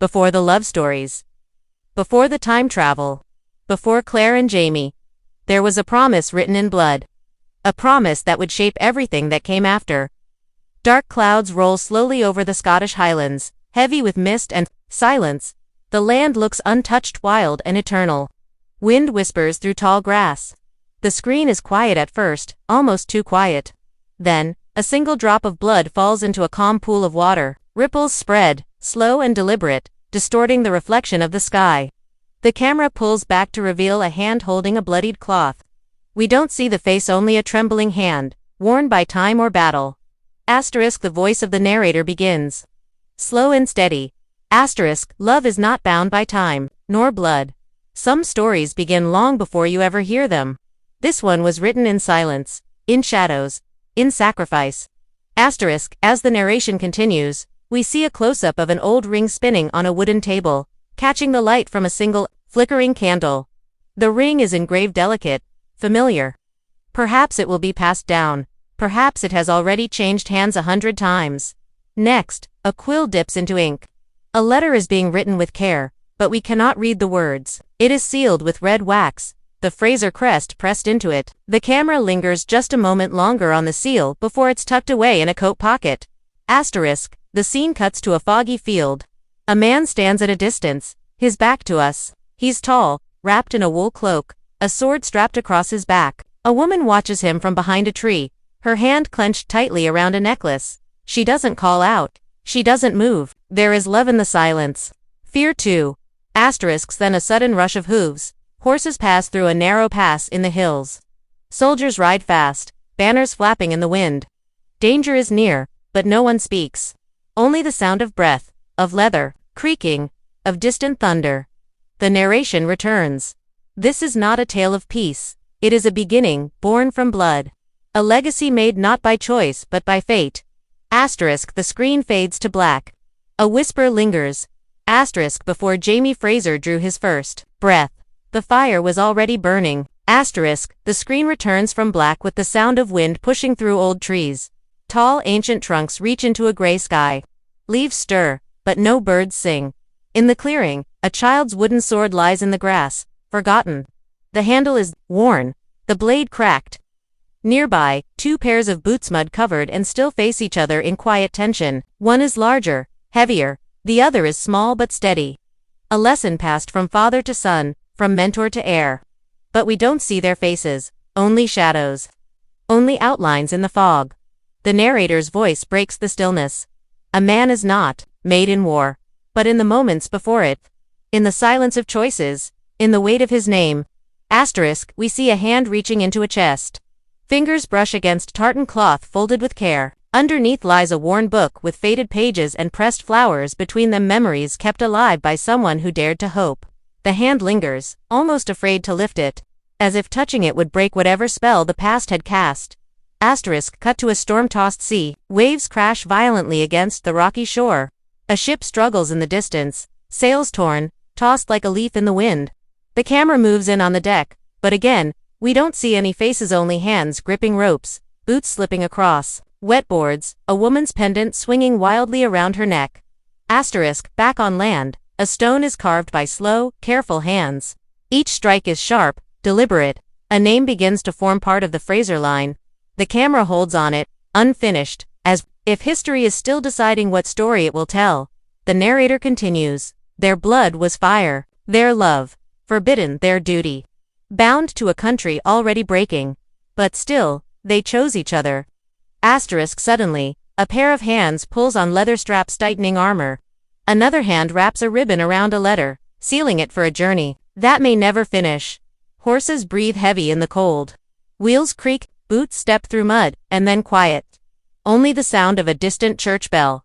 before the love stories, before the time travel, before Claire and Jamie, there was a promise written in blood. A promise that would shape everything that came after. Dark clouds roll slowly over the Scottish Highlands, heavy with mist and silence. The land looks untouched, wild and eternal. Wind whispers through tall grass. The screen is quiet at first, almost too quiet. Then, a single drop of blood falls into a calm pool of water. Ripples spread, slow and deliberate, distorting the reflection of the sky. The camera pulls back to reveal a hand holding a bloodied cloth. We don't see the face, only a trembling hand, worn by time or battle. The voice of the narrator begins. Slow and steady. Love is not bound by time, nor blood. Some stories begin long before you ever hear them. This one was written in silence, in shadows, in sacrifice. As the narration continues, we see a close-up of an old ring spinning on a wooden table, catching the light from a single, flickering candle. The ring is engraved delicate, familiar. Perhaps it will be passed down. Perhaps it has already changed hands 100 times. Next, a quill dips into ink. A letter is being written with care, but we cannot read the words. It is sealed with red wax, the Fraser crest pressed into it. The camera lingers just a moment longer on the seal before it's tucked away in a coat pocket. The scene cuts to a foggy field. A man stands at a distance, his back to us. He's tall, wrapped in a wool cloak, a sword strapped across his back. A woman watches him from behind a tree, her hand clenched tightly around a necklace. She doesn't call out. She doesn't move. There is love in the silence. Fear too. Then a sudden rush of hooves. Horses pass through a narrow pass in the hills. Soldiers ride fast, banners flapping in the wind. Danger is near, but no one speaks. Only the sound of breath, of leather, creaking, of distant thunder. The narration returns. This is not a tale of peace. It is a beginning, born from blood. A legacy made not by choice but by fate. The screen fades to black. A whisper lingers. Before Jamie Fraser drew his first breath, the fire was already burning. The screen returns from black with the sound of wind pushing through old trees. Tall, ancient trunks reach into a gray sky. Leaves stir, but no birds sing. In the clearing, a child's wooden sword lies in the grass, forgotten. The handle is worn, the blade cracked. Nearby, two pairs of boots, mud-covered and still, face each other in quiet tension. One is larger, heavier, the other is small but steady. A lesson passed from father to son, from mentor to heir. But we don't see their faces, only shadows. Only outlines in the fog. The narrator's voice breaks the stillness. A man is not made in war, but in the moments before it. In the silence of choices, in the weight of his name. We see a hand reaching into a chest. Fingers brush against tartan cloth folded with care. Underneath lies a worn book with faded pages and pressed flowers between them, memories kept alive by someone who dared to hope. The hand lingers, almost afraid to lift it, as if touching it would break whatever spell the past had cast. Cut to a storm-tossed sea. Waves crash violently against the rocky shore. A ship struggles in the distance, sails torn, tossed like a leaf in the wind. The camera moves in on the deck, but again, we don't see any faces, only hands gripping ropes, boots slipping across wet boards, a woman's pendant swinging wildly around her neck. Back on land, a stone is carved by slow, careful hands. Each strike is sharp, deliberate. A name begins to form part of the Fraser line. The camera holds on it, unfinished, as if history is still deciding what story it will tell. The narrator continues. Their blood was fire, their love, forbidden, their duty. Bound to a country already breaking. But still, they chose each other. Suddenly, a pair of hands pulls on leather straps tightening armor. Another hand wraps a ribbon around a letter, sealing it for a journey that may never finish. Horses breathe heavy in the cold. Wheels creak, boots step through mud, and then quiet. Only the sound of a distant church bell.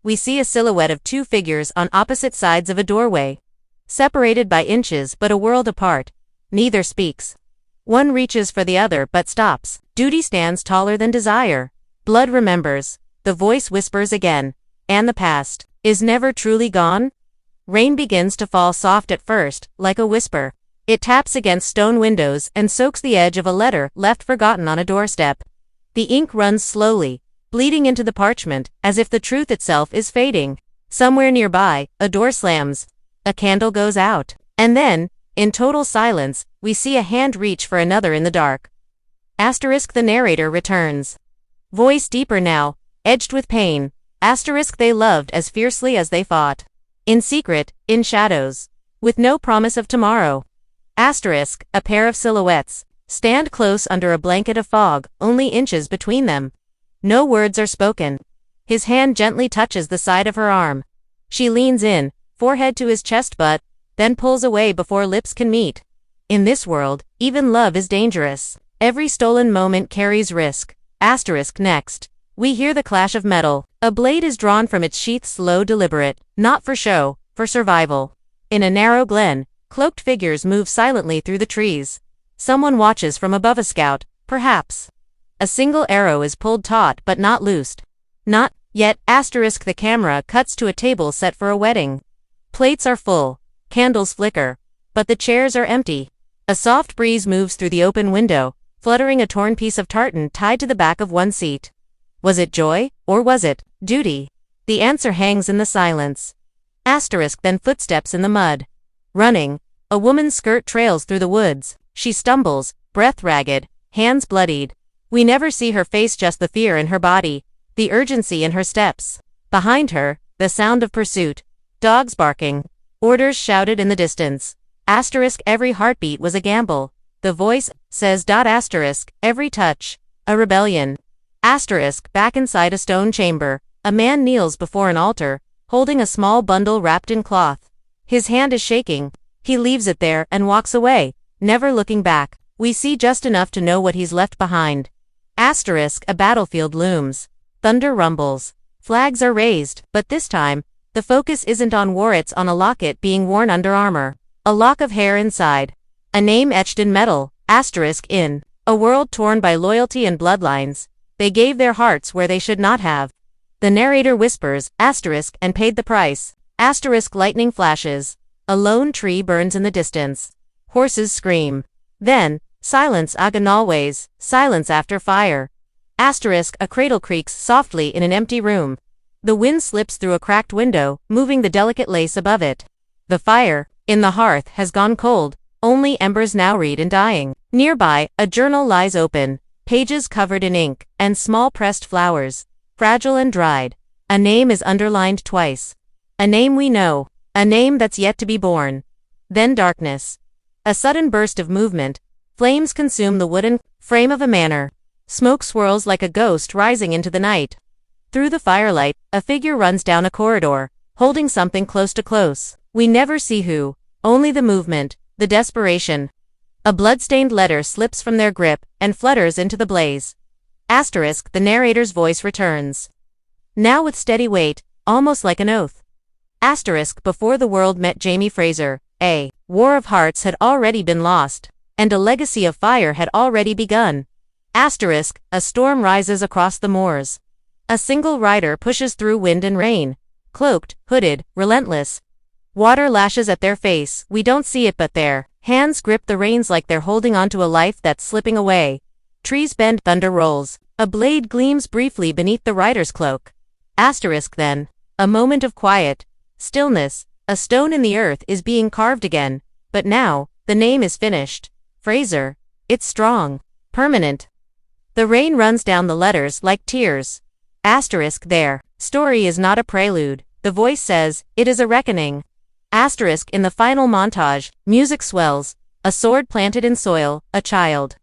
We see a silhouette of two figures on opposite sides of a doorway. Separated by inches but a world apart. Neither speaks. One reaches for the other but stops. Duty stands taller than desire. Blood remembers. The voice whispers again. And the past is never truly gone? Rain begins to fall, soft at first, like a whisper. It taps against stone windows and soaks the edge of a letter left forgotten on a doorstep. The ink runs slowly, bleeding into the parchment, as if the truth itself is fading. Somewhere nearby, a door slams. A candle goes out. And then, in total silence, we see a hand reach for another in the dark. Asterisk the narrator returns. Voice deeper now, edged with pain. Asterisk they loved as fiercely as they fought. In secret, in shadows. With no promise of tomorrow. Asterisk, a pair of silhouettes. Stand close under a blanket of fog, only inches between them. No words are spoken. His hand gently touches the side of her arm. She leans in, forehead to his chest but, then pulls away before lips can meet. In this world, even love is dangerous. Every stolen moment carries risk. Asterisk next. We hear the clash of metal. A blade is drawn from its sheath, slow, deliberate, not for show, for survival. In a narrow glen, cloaked figures move silently through the trees. Someone watches from above, a scout, perhaps. A single arrow is pulled taut but not loosed. Not yet. Asterisk the camera cuts to a table set for a wedding. Plates are full, candles flicker, but the chairs are empty. A soft breeze moves through the open window, fluttering a torn piece of tartan tied to the back of one seat. Was it joy, or was it duty? The answer hangs in the silence. Asterisk then footsteps in the mud. Running, a woman's skirt trails through the woods. She stumbles, breath ragged, hands bloodied. We never see her face, just the fear in her body, the urgency in her steps. Behind her, the sound of pursuit. Dogs barking. Orders shouted in the distance. Asterisk every heartbeat was a gamble. The voice says. Asterisk every touch, a rebellion. Asterisk back inside a stone chamber, a man kneels before an altar, holding a small bundle wrapped in cloth. His hand is shaking. He leaves it there and walks away, never looking back. We see just enough to know what he's left behind. Asterisk a battlefield looms. Thunder rumbles. Flags are raised, but this time, the focus isn't on war, it's on a locket being worn under armor. A lock of hair inside. A name etched in metal. Asterisk in a world torn by loyalty and bloodlines. They gave their hearts where they should not have. The narrator whispers, asterisk, and paid the price. Asterisk lightning flashes. A lone tree burns in the distance. Horses scream. Then, silence again always, silence after fire. Asterisk a cradle creaks softly in an empty room. The wind slips through a cracked window, moving the delicate lace above it. The fire, in the hearth, has gone cold, only embers now read and dying. Nearby, a journal lies open, pages covered in ink, and small pressed flowers, fragile and dried. A name is underlined twice. A name we know, a name that's yet to be born. Then darkness. A sudden burst of movement. Flames consume the wooden frame of a manor. Smoke swirls like a ghost rising into the night. Through the firelight, a figure runs down a corridor, holding something close to close. We never see who, only the movement, the desperation. A blood-stained letter slips from their grip and flutters into the blaze. Asterisk the narrator's voice returns. Now with steady weight, almost like an oath. Asterisk before the world met Jamie Fraser, a war of hearts had already been lost, and a legacy of fire had already begun. Asterisk, a storm rises across the moors. A single rider pushes through wind and rain. Cloaked, hooded, relentless. Water lashes at their face, we don't see it but their hands grip the reins like they're holding onto a life that's slipping away. Trees bend, thunder rolls. A blade gleams briefly beneath the rider's cloak. Asterisk then. A moment of quiet. Stillness. A stone in the earth is being carved again. But now, the name is finished. Fraser. It's strong. Permanent. The rain runs down the letters like tears. Asterisk there. Story is not a prelude. The voice says, it is a reckoning. Asterisk in the final montage, music swells. A sword planted in soil, a child's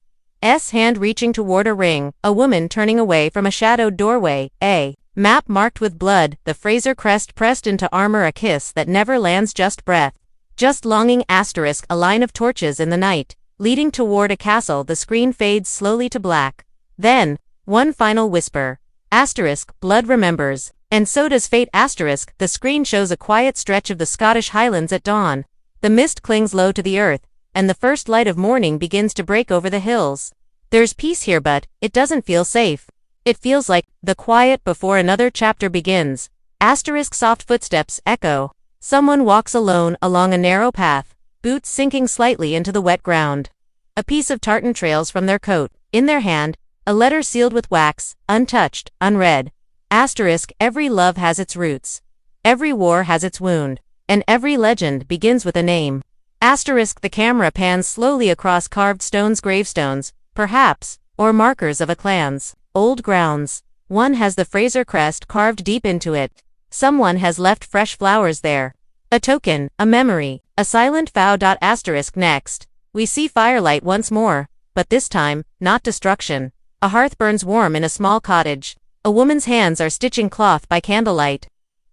hand reaching toward a ring, a woman turning away from a shadowed doorway, a map marked with blood, the Fraser crest pressed into armor, a kiss that never lands, just breath. Just longing. Asterisk a line of torches in the night, leading toward a castle. The screen fades slowly to black. Then, one final whisper. Asterisk, blood remembers. And so does fate. Asterisk, the screen shows a quiet stretch of the Scottish Highlands at dawn. The mist clings low to the earth, and the first light of morning begins to break over the hills. There's peace here, but it doesn't feel safe. It feels like the quiet before another chapter begins. Asterisk soft footsteps echo. Someone walks alone along a narrow path, boots sinking slightly into the wet ground. A piece of tartan trails from their coat. In their hand, a letter sealed with wax, untouched, unread. Asterisk every love has its roots. Every war has its wound, and every legend begins with a name. Asterisk. The camera pans slowly across carved stones, gravestones, perhaps, or markers of a clan's old grounds. One has the Fraser crest carved deep into it. Someone has left fresh flowers there. A token, a memory, a silent vow. Asterisk. Next, we see firelight once more, but this time, not destruction. A hearth burns warm in a small cottage. A woman's hands are stitching cloth by candlelight.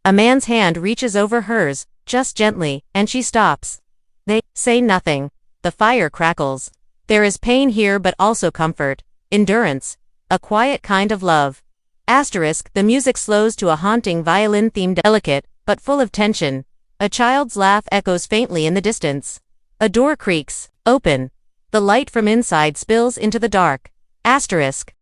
A man's hand reaches over hers, just gently, and she stops. They say nothing. The fire crackles. There is pain here but also comfort, endurance, a quiet kind of love. Asterisk. The music slows to a haunting violin-themed, delicate, but full of tension. A child's laugh echoes faintly in the distance. A door creaks open. The light from inside spills into the dark. Asterisk.